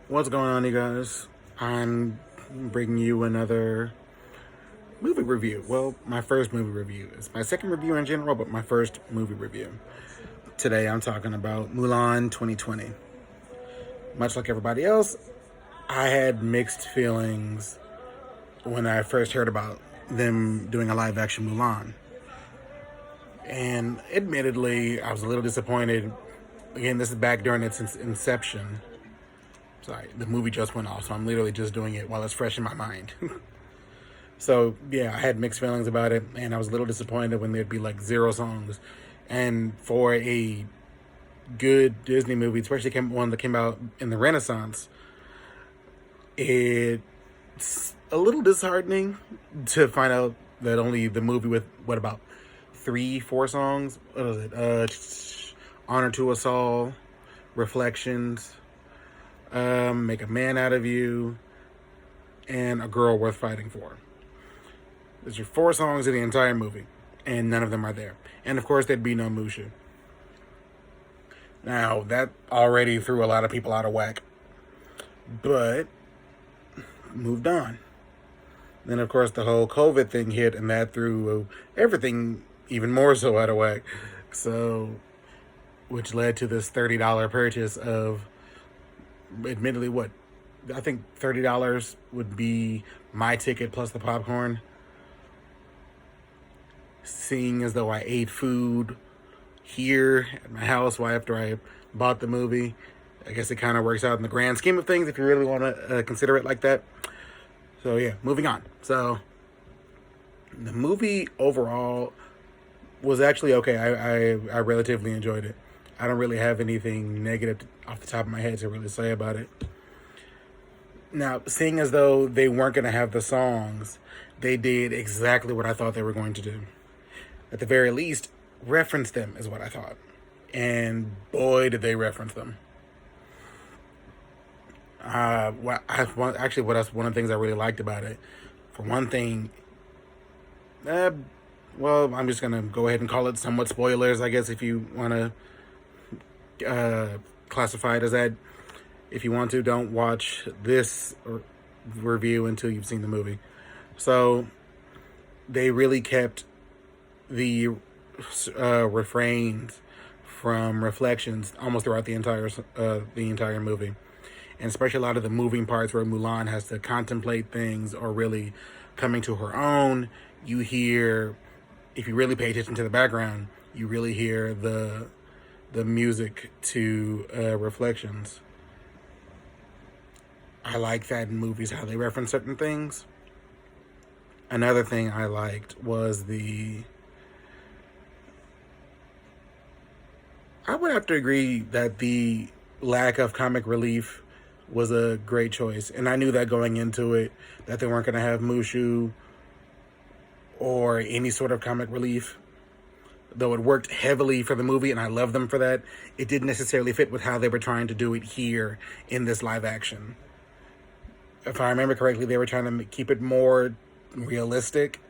What's going on, you guys? I'm bringing you another movie review. Well, my first movie review. It's my second review in general, but my first movie review. Today I'm talking about Mulan 2020. Much like everybody else, I had mixed feelings when I first heard about them doing a live action Mulan. And admittedly, I was a little disappointed. Again, this is back during its inception. Sorry, the movie just went off, so I'm literally just doing it while it's fresh in my mind. So, yeah, I had mixed feelings about it, and I was a little disappointed when there'd be like zero songs. And for a good Disney movie, especially one that came out in the Renaissance, it's a little disheartening to find out that only the movie with, what, about 3, 4 songs? What was it? Honor to Us All, Reflections, Make a Man Out of You, and A Girl Worth Fighting For. There's your 4 songs in the entire movie, and none of them are there. And of course, there'd be no Mushu. Now, that already threw a lot of people out of whack. But, moved on. Then, of course, the whole COVID thing hit, and that threw everything even more so out of whack. So, which led to this $30 purchase of, admittedly, what? I think $30 would be my ticket plus the popcorn. Seeing as though I ate food here at my house after I bought the movie, I guess it kind of works out in the grand scheme of things if you really want to consider it like that. So yeah, moving on. So the movie overall was actually okay. I relatively enjoyed it. I don't really have anything negative off the top of my head to really say about it. Now, seeing as though they weren't going to have the songs, they did exactly what I thought they were going to do. At the very least, reference them is what I thought. And boy, did they reference them. Actually, that's one of the things I really liked about it. For one thing, well, I'm just going to go ahead and call it somewhat spoilers, I guess, if you want to classify it as that. If you want to, don't watch this review until you've seen the movie. So, they really kept the refrains from Reflections almost throughout the entire movie, and especially a lot of the moving parts where Mulan has to contemplate things or really coming to her own. You hear, if you really pay attention to the background, you really hear the music to Reflections. I like that in movies how they reference certain things. Another thing I liked was I would have to agree that the lack of comic relief was a great choice. And I knew that going into it, that they weren't going to have Mushu or any sort of comic relief. Though it worked heavily for the movie, and I love them for that, it didn't necessarily fit with how they were trying to do it here in this live action. If I remember correctly, they were trying to keep it more realistic,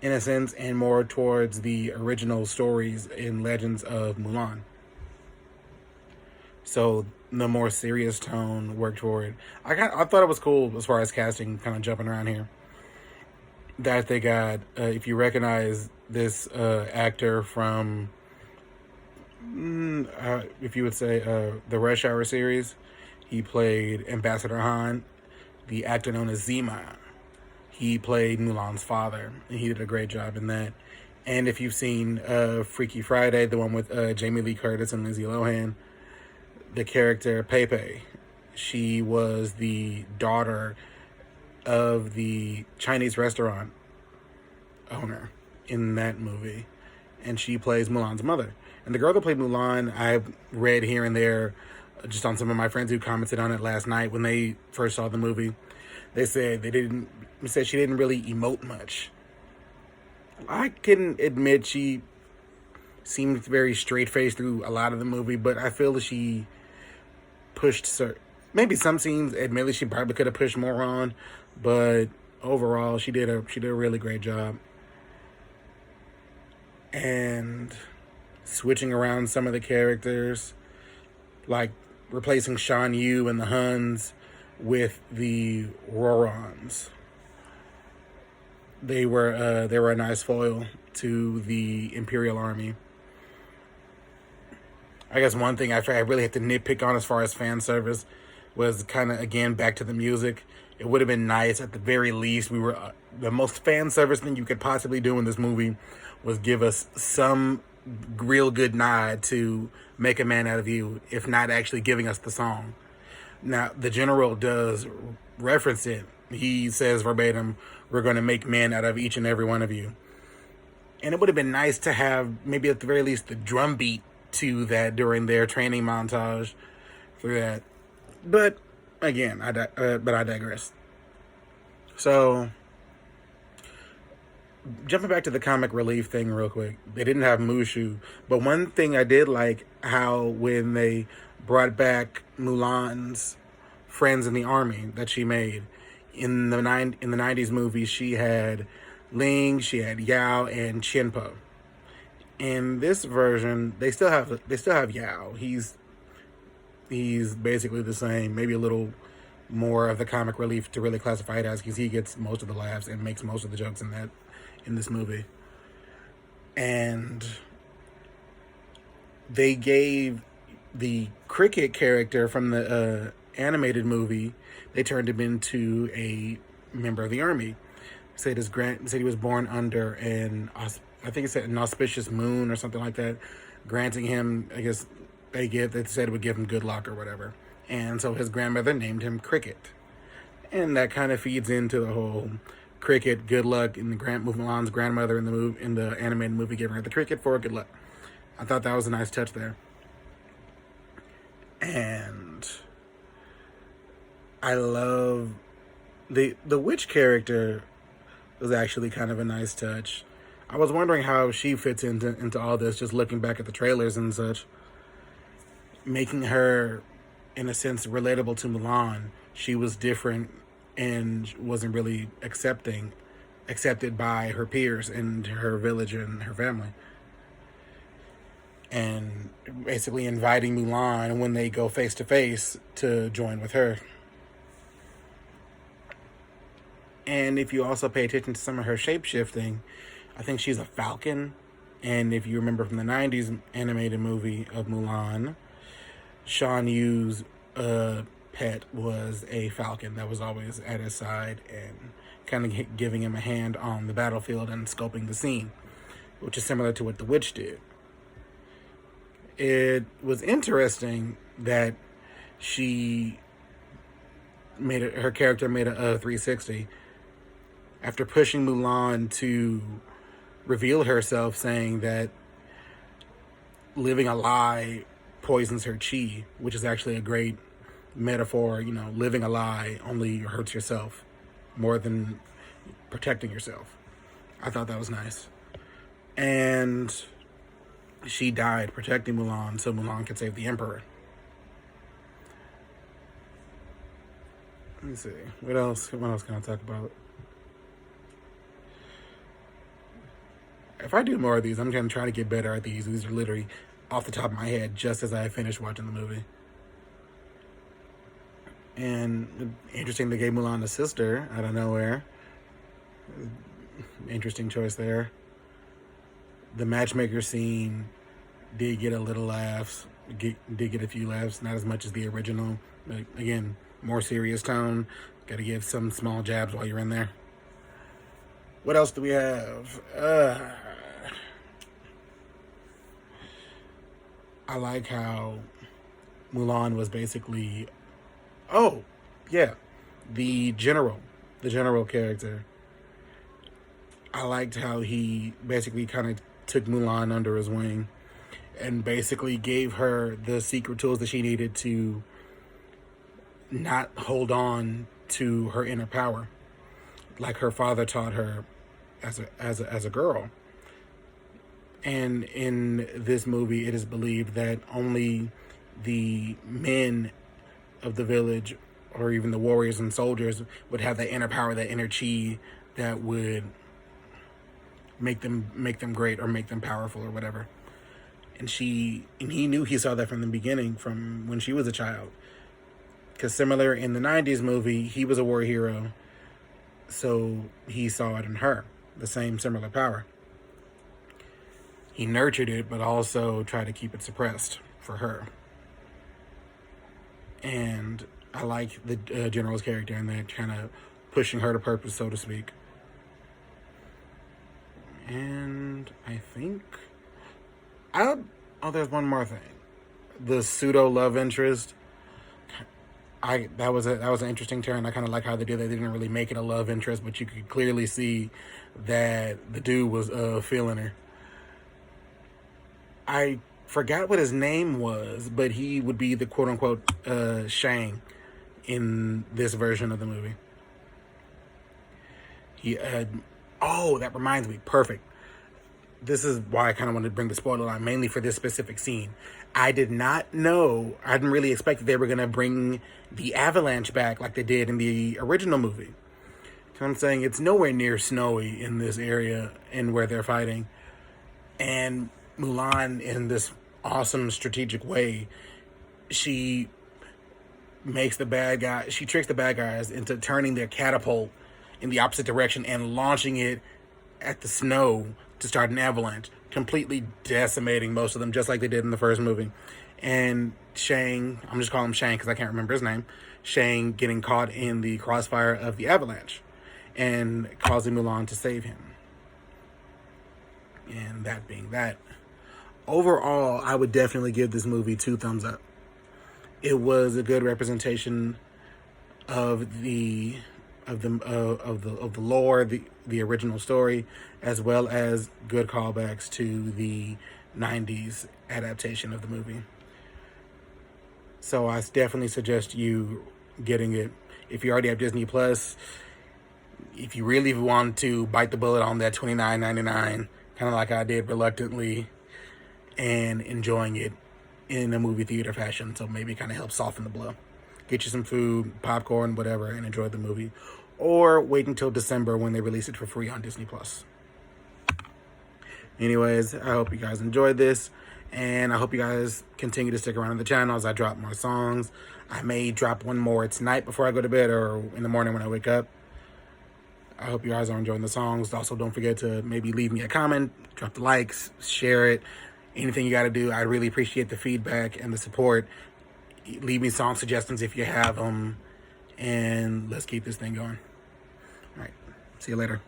in a sense, and more towards the original stories in Legends of Mulan. So the more serious tone worked for it. I thought it was cool as far as casting, kind of jumping around here, that they got, if you recognize this actor from, if you would say, the Rush Hour series, he played Ambassador Han, the actor known as Zima. He played Mulan's father, and he did a great job in that. And if you've seen Freaky Friday, the one with Jamie Lee Curtis and Lindsay Lohan, the character Pepe, she was the daughter of the Chinese restaurant owner in that movie, and she plays Mulan's mother. And the girl that played Mulan, I've read here and there, just on some of my friends who commented on it last night when they first saw the movie. They said she didn't really emote much. I can admit she seemed very straight faced through a lot of the movie, but I feel that she pushed maybe some scenes. Admittedly, she probably could have pushed more on, but overall, she did a really great job. And switching around some of the characters, like replacing Shan Yu and the Huns with the Rorons. They were a nice foil to the Imperial Army. I guess one thing I really had to nitpick on as far as fan service was kind of, again, back to the music. It would have been nice at the very least. We were the most fan service thing you could possibly do in this movie was give us some real good nod to Make a Man Out of You, if not actually giving us the song. Now, the general does reference it. He says verbatim, "We're going to make men out of each and every one of you." And it would have been nice to have maybe at the very least the drum beat to that during their training montage for that. But again, I digress. So, jumping back to the comic relief thing real quick, they didn't have Mushu, but one thing I did like how when they brought back Mulan's friends in the army that she made in the 90s movies, she had Ling, she had Yao, and Chenpo. In this version, they still have Yao. He's basically the same, maybe a little more of the comic relief to really classify it as, because he gets most of the laughs and makes most of the jokes in this movie. And they gave the cricket character from the animated movie, they turned him into a member of the army. Said he was born under an auspicious moon or something like that, granting him, I guess they said it would give him good luck or whatever. And so his grandmother named him Cricket. And that kind of feeds into the whole cricket, good luck, in Mulan's grandmother in the animated movie giving her the cricket for good luck. I thought that was a nice touch there. And I love the witch character was actually kind of a nice touch. I was wondering how she fits into all this, just looking back at the trailers and such. Making her, in a sense, relatable to Mulan. She was different and wasn't really accepted by her peers and her village and her family. And basically inviting Mulan when they go face to face to join with her. And if you also pay attention to some of her shape-shifting, I think she's a falcon. And if you remember from the 90s animated movie of Mulan, Shan Yu's pet was a falcon that was always at his side and kind of giving him a hand on the battlefield and scoping the scene, which is similar to what the witch did. It was interesting that her character made a 360 after pushing Mulan to reveal herself, saying that living a lie poisons her chi, which is actually a great metaphor. Living a lie only hurts yourself more than protecting yourself. I thought that was nice. And she died protecting Mulan so Mulan could save the Emperor. Let me see. What else can I talk about? If I do more of these, I'm going to try to get better at these. These are literally off the top of my head just as I finished watching the movie. And interesting, they gave Mulan a sister out of nowhere. Interesting choice there. The matchmaker scene did get a little laughs. Did get a few laughs, not as much as the original. But again, more serious tone. Got to give some small jabs while you're in there. What else do we have? I like how Mulan was basically... Oh, yeah. The general character. I liked how he basically kind of took Mulan under his wing and basically gave her the secret tools that she needed to not hold on to her inner power, like her father taught her as a girl. And in this movie, it is believed that only the men of the village, or even the warriors and soldiers, would have that inner power, that inner chi that would make them great or make them powerful or whatever. And he knew, he saw that from the beginning, from when she was a child. Because similar in the 90s movie, he was a war hero, so he saw it in her, the same similar power. He nurtured it, but also tried to keep it suppressed for her. And I like the general's character in that, kind of pushing her to purpose, so to speak. And I think there's one more thing. The pseudo love interest. That was an interesting turn. I kind of like how they did that. They didn't really make it a love interest, but you could clearly see that the dude was feeling her. I forgot what his name was, but he would be the quote unquote Shang in this version of the movie. That reminds me. Perfect. This is why I kind of wanted to bring the spoiler line, mainly for this specific scene. I didn't really expect that they were going to bring the avalanche back like they did in the original movie. So I'm saying it's nowhere near snowy in this area and where they're fighting. And Mulan, in this awesome strategic way, she tricks the bad guys into turning their catapult in the opposite direction and launching it at the snow to start an avalanche, completely decimating most of them, just like they did in the first movie. And Shang, I'm just calling him Shang because I can't remember his name, Shang getting caught in the crossfire of the avalanche and causing Mulan to save him. And that being that, overall, I would definitely give this movie 2 thumbs up. It was a good representation of the lore, the original story, as well as good callbacks to the 90s adaptation of the movie. So I definitely suggest you getting it. If you already have Disney Plus, if you really want to bite the bullet on that $29.99, kind of like I did reluctantly, and enjoying it in a movie theater fashion, so maybe kind of help soften the blow. Get you some food, popcorn, whatever, and enjoy the movie. Or wait until December when they release it for free on Disney Plus. Anyways, I hope you guys enjoyed this, and I hope you guys continue to stick around on the channel as I drop more songs. I may drop one more tonight before I go to bed or in the morning when I wake up. I hope you guys are enjoying the songs. Also, don't forget to maybe leave me a comment, drop the likes, share it, anything you got to do. I really appreciate the feedback and the support. Leave me song suggestions if you have them, and let's keep this thing going. All right, see you later.